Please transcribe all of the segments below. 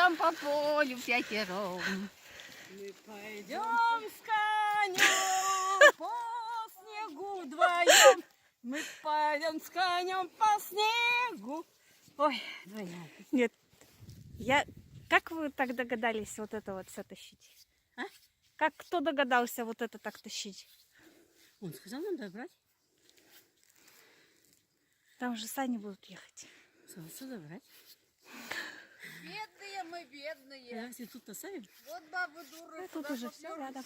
пойдем по полю пятером. Мы пойдем с конем по снегу вдвоем. Мы пойдем с конем по снегу. Ой, вдвоем. Нет. Как вы так догадались вот это вот все тащить? А? Как кто догадался вот это так тащить? Он сказал, надо брать. Там же сани будут ехать. Сюда брать. Бедные мы, бедные. Давайте тут оставим. Вот бабы дуры. А тут куда уже все попёрлись. рядом.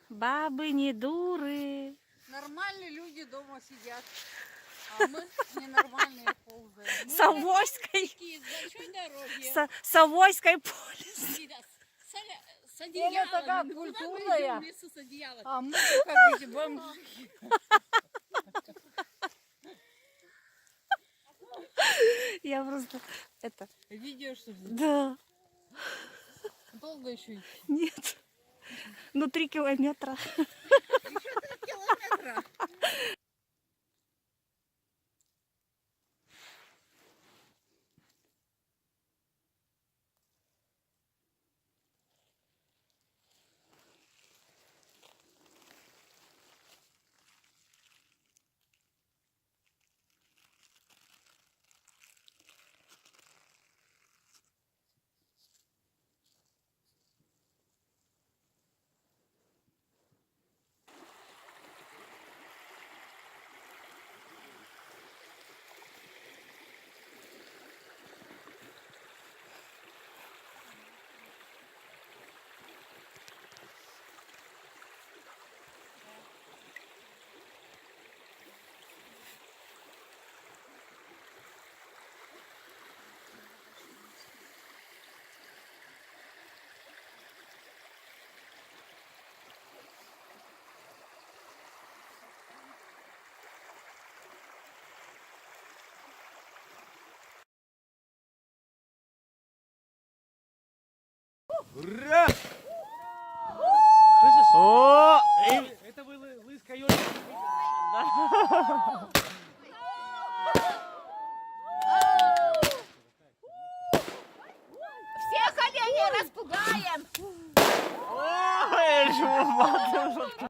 Бабы не дуры. Нормальные люди дома сидят. А мы ненормальные ползаем. С Авойской. С большой дороги. С Авойской полис. С одеялом. такая Ну, куда мы культурная. идем вместе с одеялом? А мы как эти бомжи. Я просто это. Видео что ли? Да. Долго еще идти? Нет. Ну 3 километра. Километра. Ура! О! Это вы лыска ёжик. Всех оленей распугаем. Ой,